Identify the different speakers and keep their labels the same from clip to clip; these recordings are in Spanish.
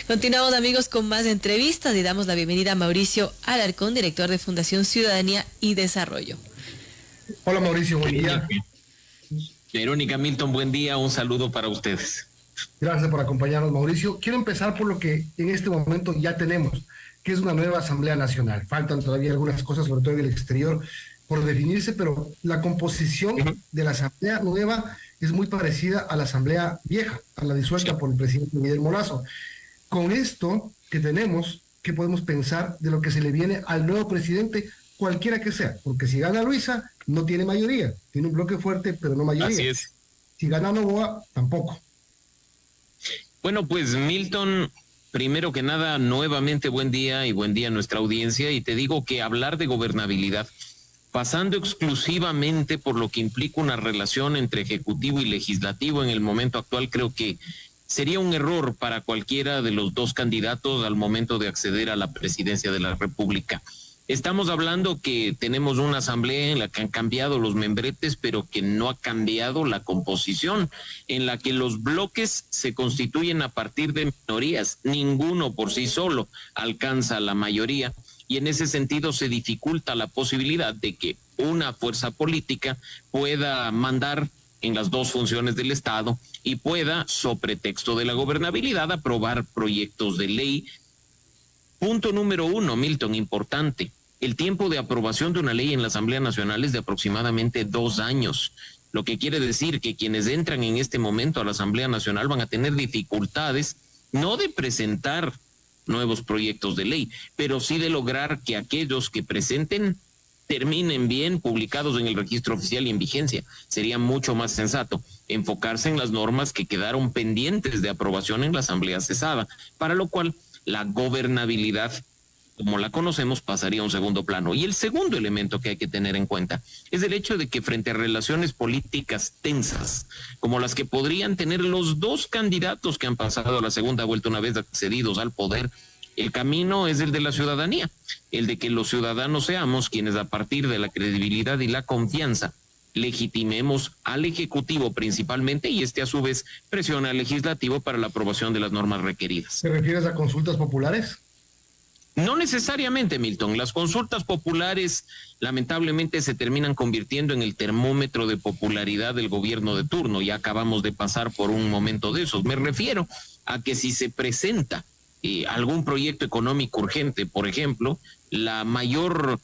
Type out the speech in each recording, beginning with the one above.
Speaker 1: Continuamos, amigos, con más entrevistas y damos la bienvenida a Mauricio Alarcón, director de Fundación Ciudadanía y Desarrollo.
Speaker 2: Hola Mauricio, buen día.
Speaker 3: Verónica, Milton, buen día, un saludo para ustedes.
Speaker 2: Gracias por acompañarnos, Mauricio. Quiero empezar por lo que en este momento ya tenemos, que es una nueva Asamblea Nacional. Faltan todavía algunas cosas, sobre todo en el exterior, por definirse, pero la composición de la Asamblea nueva es muy parecida a la Asamblea vieja, a la disuelta por el presidente Guillermo Lasso. Con esto que tenemos, ¿qué podemos pensar de lo que se le viene al nuevo presidente, cualquiera que sea? Porque si gana Luisa, no tiene mayoría. Tiene un bloque fuerte, pero no mayoría.
Speaker 3: Así es.
Speaker 2: Si gana Noboa, tampoco.
Speaker 3: Bueno, pues Milton, primero que nada, nuevamente buen día y buen día a nuestra audiencia. Y te digo que hablar de gobernabilidad, pasando exclusivamente por lo que implica una relación entre ejecutivo y legislativo en el momento actual, creo que sería un error para cualquiera de los dos candidatos al momento de acceder a la presidencia de la República. Estamos hablando que tenemos una asamblea en la que han cambiado los membretes, pero que no ha cambiado la composición, en la que los bloques se constituyen a partir de minorías. Ninguno por sí solo alcanza la mayoría, y en ese sentido se dificulta la posibilidad de que una fuerza política pueda mandar en las dos funciones del Estado y pueda, sobre texto de la gobernabilidad, aprobar proyectos de ley. Punto número 1, Milton, importante. El tiempo de aprobación de una ley en la Asamblea Nacional es de aproximadamente 2 años, lo que quiere decir que quienes entran en este momento a la Asamblea Nacional van a tener dificultades, no de presentar nuevos proyectos de ley, pero sí de lograr que aquellos que presenten terminen bien publicados en el registro oficial y en vigencia. Sería mucho más sensato enfocarse en las normas que quedaron pendientes de aprobación en la Asamblea cesada, para lo cual la gobernabilidad, como la conocemos, pasaría a un segundo plano. Y el segundo elemento que hay que tener en cuenta es el hecho de que frente a relaciones políticas tensas, como las que podrían tener los dos candidatos que han pasado a la segunda vuelta una vez accedidos al poder, el camino es el de la ciudadanía, el de que los ciudadanos seamos quienes, a partir de la credibilidad y la confianza, legitimemos al Ejecutivo principalmente, y a su vez presiona al Legislativo para la aprobación de las normas requeridas.
Speaker 2: ¿Te refieres a consultas populares?
Speaker 3: No necesariamente, Milton. Las consultas populares lamentablemente se terminan convirtiendo en el termómetro de popularidad del gobierno de turno. Ya acabamos de pasar por un momento de esos. Me refiero a que si se presenta algún proyecto económico urgente, por ejemplo, la mayor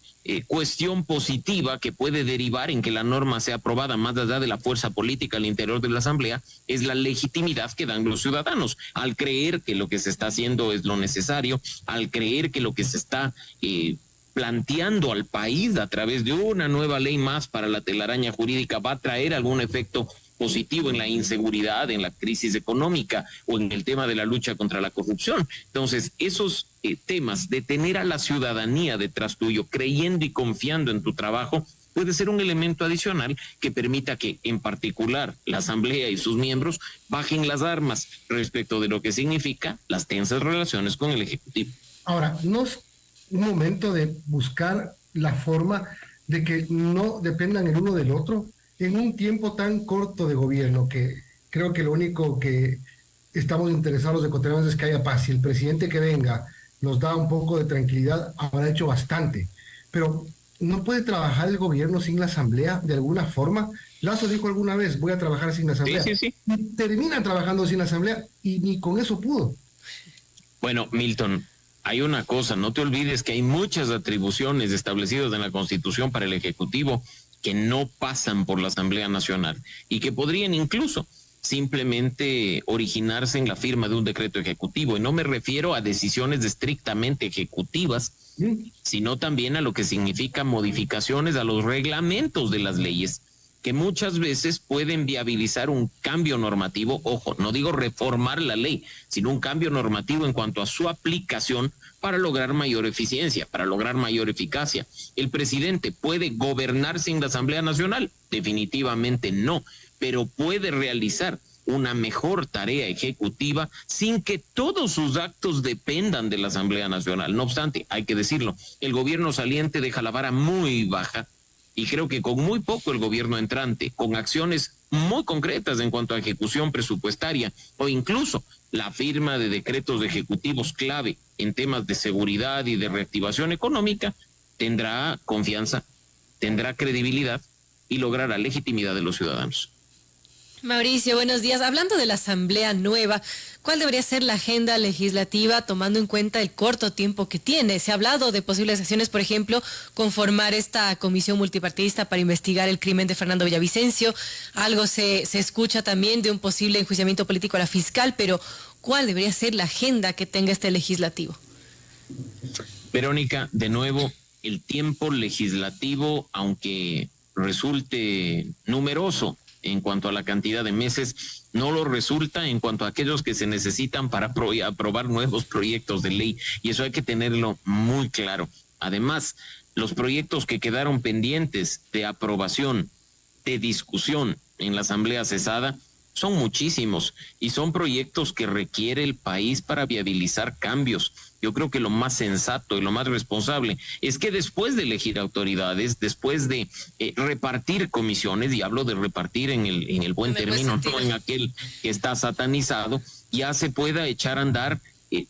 Speaker 3: cuestión positiva que puede derivar en que la norma sea aprobada más allá de la fuerza política al interior de la Asamblea es la legitimidad que dan los ciudadanos al creer que lo que se está haciendo es lo necesario, al creer que lo que se está planteando al país a través de una nueva ley más para la telaraña jurídica va a traer algún efecto positivo en la inseguridad, en la crisis económica o en el tema de la lucha contra la corrupción. Entonces, esos temas de tener a la ciudadanía detrás tuyo, creyendo y confiando en tu trabajo, puede ser un elemento adicional que permita que, en particular, la Asamblea y sus miembros bajen las armas respecto de lo que significa las tensas relaciones con el Ejecutivo.
Speaker 2: Ahora, no es un momento de buscar la forma de que no dependan el uno del otro en un tiempo tan corto de gobierno, que creo que lo único que estamos interesados de ecuatorianos es que haya paz. Si el presidente que venga nos da un poco de tranquilidad, habrá hecho bastante. Pero ¿no puede trabajar el gobierno sin la Asamblea de alguna forma? Lasso dijo alguna vez, voy a trabajar sin la Asamblea.
Speaker 3: Sí.
Speaker 2: Y termina trabajando sin la Asamblea y ni con eso pudo.
Speaker 3: Bueno, Milton, hay una cosa, no te olvides que hay muchas atribuciones establecidas en la Constitución para el Ejecutivo que no pasan por la Asamblea Nacional y que podrían incluso simplemente originarse en la firma de un decreto ejecutivo. Y no me refiero a decisiones estrictamente ejecutivas, sino también a lo que significa modificaciones a los reglamentos de las leyes, que muchas veces pueden viabilizar un cambio normativo. Ojo, no digo reformar la ley, sino un cambio normativo en cuanto a su aplicación para lograr mayor eficiencia, para lograr mayor eficacia. ¿El presidente puede gobernar sin la Asamblea Nacional? Definitivamente no, pero puede realizar una mejor tarea ejecutiva sin que todos sus actos dependan de la Asamblea Nacional. No obstante, hay que decirlo, el gobierno saliente deja la vara muy baja Y creo que con muy poco el gobierno entrante, con acciones muy concretas en cuanto a ejecución presupuestaria o incluso la firma de decretos ejecutivos clave en temas de seguridad y de reactivación económica, tendrá confianza, tendrá credibilidad y logrará legitimidad de los ciudadanos.
Speaker 1: Mauricio, buenos días. Hablando de la Asamblea Nueva, ¿cuál debería ser la agenda legislativa tomando en cuenta el corto tiempo que tiene? Se ha hablado de posibles acciones, por ejemplo, conformar esta comisión multipartidista para investigar el crimen de Fernando Villavicencio. Algo se escucha también de un posible enjuiciamiento político a la fiscal, pero ¿cuál debería ser la agenda que tenga este legislativo?
Speaker 3: Verónica, de nuevo, el tiempo legislativo, aunque resulte numeroso en cuanto a la cantidad de meses, no lo resulta en cuanto a aquellos que se necesitan para aprobar nuevos proyectos de ley, y eso hay que tenerlo muy claro. Además, los proyectos que quedaron pendientes de aprobación, de discusión en la Asamblea cesada, son muchísimos y son proyectos que requiere el país para viabilizar cambios. Yo creo que lo más sensato y lo más responsable es que después de elegir autoridades, después de repartir comisiones, y hablo de repartir en el buen término, no en aquel que está satanizado, ya se pueda echar a andar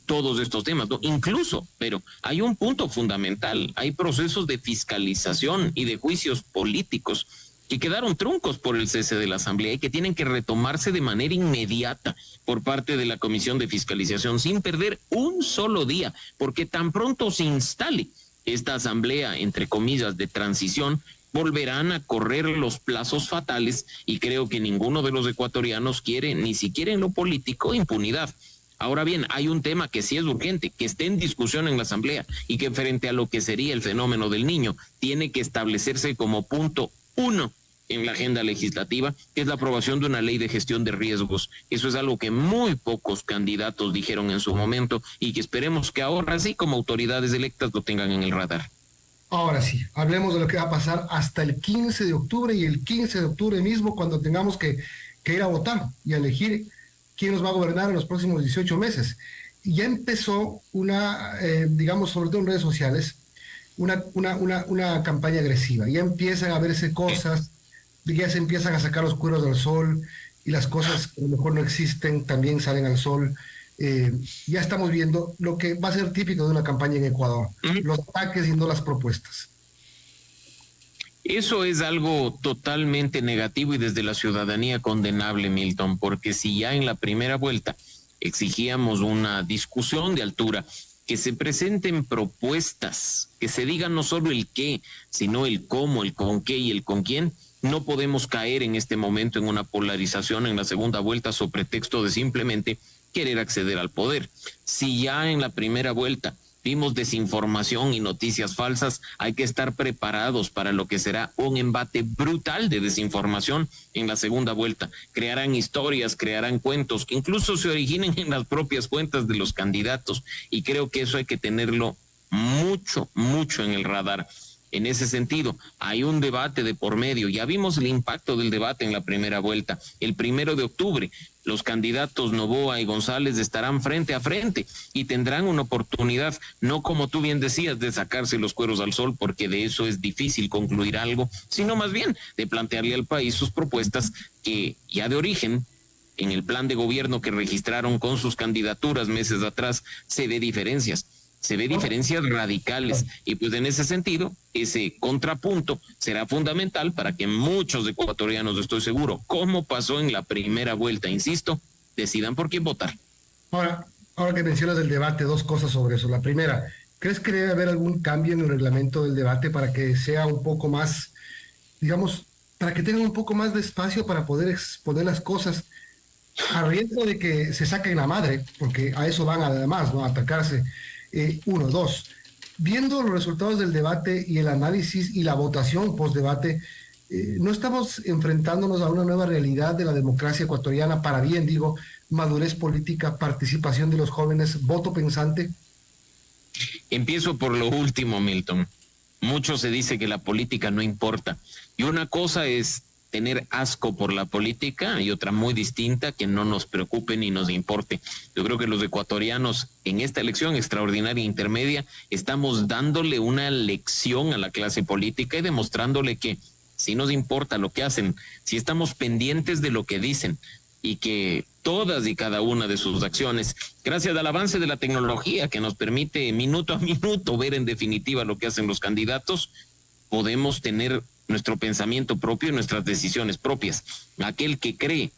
Speaker 3: todos estos temas, ¿no? Incluso, pero hay un punto fundamental, hay procesos de fiscalización y de juicios políticos que quedaron truncos por el cese de la Asamblea y que tienen que retomarse de manera inmediata por parte de la Comisión de Fiscalización sin perder un solo día, porque tan pronto se instale esta Asamblea, entre comillas, de transición, volverán a correr los plazos fatales y creo que ninguno de los ecuatorianos quiere, ni siquiera en lo político, impunidad. Ahora bien, hay un tema que sí es urgente, que esté en discusión en la Asamblea y que frente a lo que sería el fenómeno del Niño, tiene que establecerse como punto uno en la agenda legislativa, que es la aprobación de una ley de gestión de riesgos. Eso es algo que muy pocos candidatos dijeron en su momento y que esperemos que ahora sí, como autoridades electas, lo tengan en el radar.
Speaker 2: Ahora sí, hablemos de lo que va a pasar hasta el 15 de octubre y el 15 de octubre mismo, cuando tengamos que ir a votar y a elegir quién nos va a gobernar en los próximos 18 meses. Y ya empezó digamos, sobre todo en redes sociales, una campaña agresiva. Ya empiezan a verse cosas, ya se empiezan a sacar los cueros del sol y las cosas que a lo mejor no existen también salen al sol. Ya estamos viendo lo que va a ser típico de una campaña en Ecuador, los ataques y no las propuestas.
Speaker 3: Eso es algo totalmente negativo y desde la ciudadanía condenable, Milton, porque si ya en la primera vuelta exigíamos una discusión de altura, que se presenten propuestas, que se diga no solo el qué, sino el cómo, el con qué y el con quién. No podemos caer en este momento en una polarización en la segunda vuelta sobre pretexto de simplemente querer acceder al poder. Si ya en la primera vuelta vimos desinformación y noticias falsas, hay que estar preparados para lo que será un embate brutal de desinformación en la segunda vuelta. Crearán historias, crearán cuentos que incluso se originen en las propias cuentas de los candidatos, y creo que eso hay que tenerlo mucho, mucho en el radar. En ese sentido, hay un debate de por medio. Ya vimos el impacto del debate en la primera vuelta. El 1 de octubre, los candidatos Noboa y González estarán frente a frente y tendrán una oportunidad, no como tú bien decías, de sacarse los cueros al sol, porque de eso es difícil concluir algo, sino más bien de plantearle al país sus propuestas que ya de origen, en el plan de gobierno que registraron con sus candidaturas meses atrás, se ve diferencias radicales, y pues en ese sentido ese contrapunto será fundamental para que muchos ecuatorianos, estoy seguro, como pasó en la primera vuelta, insisto, decidan por quién votar.
Speaker 2: Ahora que mencionas el debate, dos cosas sobre eso. La primera, ¿crees que debe haber algún cambio en el reglamento del debate para que sea un poco más, digamos, para que tengan un poco más de espacio para poder exponer las cosas, a riesgo de que se saquen la madre, porque a eso van además, ¿no? A atacarse? Uno, dos, viendo los resultados del debate y el análisis y la votación post-debate, ¿no estamos enfrentándonos a una nueva realidad de la democracia ecuatoriana para bien, digo, madurez política, participación de los jóvenes, voto pensante?
Speaker 3: Empiezo por lo último, Milton. Mucho se dice que la política no importa. Y una cosa es tener asco por la política, y otra muy distinta, que no nos preocupe ni nos importe. Yo creo que los ecuatorianos en esta elección extraordinaria e intermedia estamos dándole una lección a la clase política y demostrándole que si nos importa lo que hacen, si estamos pendientes de lo que dicen, y que todas y cada una de sus acciones, gracias al avance de la tecnología que nos permite minuto a minuto ver en definitiva lo que hacen los candidatos, podemos tener nuestro pensamiento propio y nuestras decisiones propias. Aquel que cree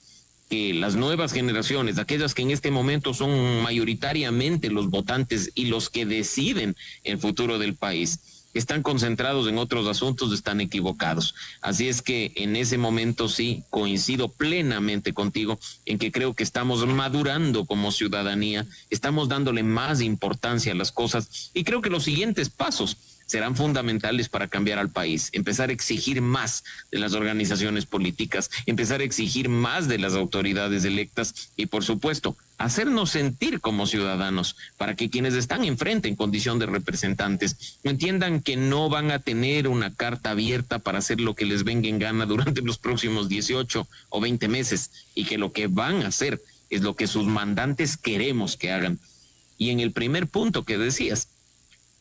Speaker 3: que las nuevas generaciones, aquellas que en este momento son mayoritariamente los votantes y los que deciden el futuro del país, están concentrados en otros asuntos, están equivocados. Así es que en ese momento sí coincido plenamente contigo en que creo que estamos madurando como ciudadanía, estamos dándole más importancia a las cosas, y creo que los siguientes pasos serán fundamentales para cambiar al país. Empezar a exigir más de las organizaciones políticas, empezar a exigir más de las autoridades electas y, por supuesto, hacernos sentir como ciudadanos para que quienes están enfrente en condición de representantes entiendan que no van a tener una carta abierta para hacer lo que les venga en gana durante los próximos 18 o 20 meses, y que lo que van a hacer es lo que sus mandantes queremos que hagan. Y en el primer punto que decías,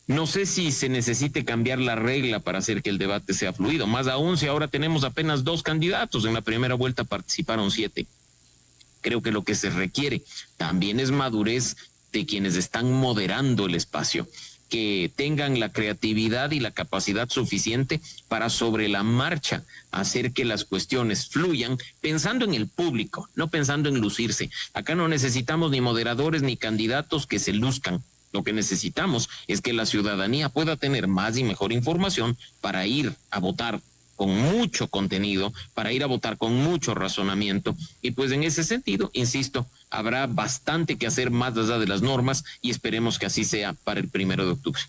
Speaker 3: no sé si se necesite cambiar la regla para hacer que el debate sea fluido, más aún si ahora tenemos apenas 2 candidatos, en la primera vuelta participaron 7. Creo que lo que se requiere también es madurez de quienes están moderando el espacio, que tengan la creatividad y la capacidad suficiente para sobre la marcha hacer que las cuestiones fluyan, pensando en el público, no pensando en lucirse. Acá no necesitamos ni moderadores ni candidatos que se luzcan. Lo que necesitamos es que la ciudadanía pueda tener más y mejor información para ir a votar con mucho contenido, para ir a votar con mucho razonamiento, y pues en ese sentido, insisto, habrá bastante que hacer más allá de las normas, y esperemos que así sea para el 1 de octubre.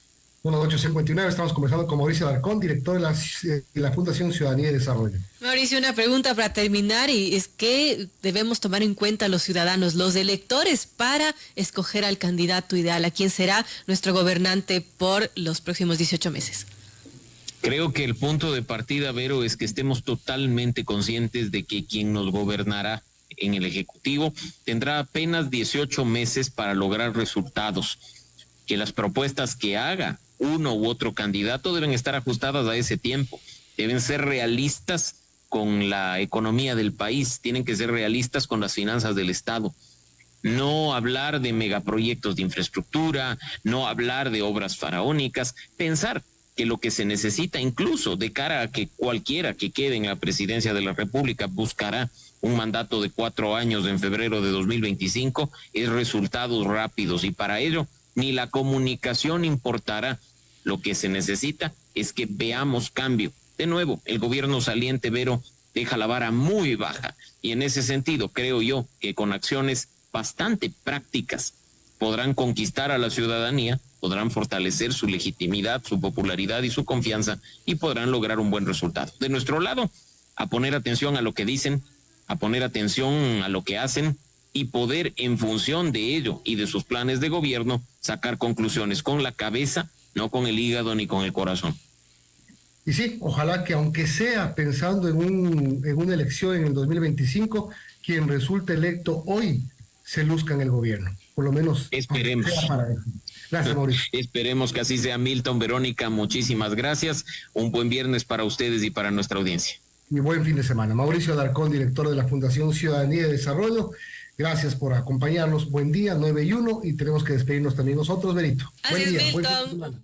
Speaker 2: Bueno, 8:59, estamos conversando con Mauricio Alarcón, director de la Fundación Ciudadanía y Desarrollo.
Speaker 1: Mauricio, una pregunta para terminar, y es que debemos tomar en cuenta los ciudadanos, los electores, para escoger al candidato ideal, a quien será nuestro gobernante por los próximos 18 meses.
Speaker 3: Creo que el punto de partida, Vero, es que estemos totalmente conscientes de que quien nos gobernará en el Ejecutivo tendrá apenas 18 meses para lograr resultados, que las propuestas que haga uno u otro candidato deben estar ajustadas a ese tiempo, deben ser realistas con la economía del país, tienen que ser realistas con las finanzas del Estado. No hablar de megaproyectos de infraestructura, no hablar de obras faraónicas, pensar que lo que se necesita, incluso de cara a que cualquiera que quede en la presidencia de la República buscará un mandato de 4 años en febrero de 2025, es resultados rápidos, y para ello ni la comunicación importará. Lo que se necesita es que veamos cambio. De nuevo, el gobierno saliente, Vero, deja la vara muy baja, y en ese sentido creo yo que con acciones bastante prácticas podrán conquistar a la ciudadanía, podrán fortalecer su legitimidad, su popularidad y su confianza, y podrán lograr un buen resultado. De nuestro lado, a poner atención a lo que dicen, a poner atención a lo que hacen, y poder, en función de ello y de sus planes de gobierno, sacar conclusiones con la cabeza, no con el hígado ni con el corazón.
Speaker 2: Y sí, ojalá que aunque sea pensando en una elección en el 2025, quien resulte electo hoy se luzca en el gobierno, por lo menos.
Speaker 3: Esperemos.
Speaker 2: Gracias, Mauricio.
Speaker 3: Esperemos que así sea, Milton, Verónica, muchísimas gracias. Un buen viernes para ustedes y para nuestra audiencia.
Speaker 2: Y buen fin de semana. Mauricio Alarcón, director de la Fundación Ciudadanía y Desarrollo. Gracias por acompañarnos. Buen día, 9:01, y tenemos que despedirnos también nosotros, Berito. Buen día. Buen fin de semana.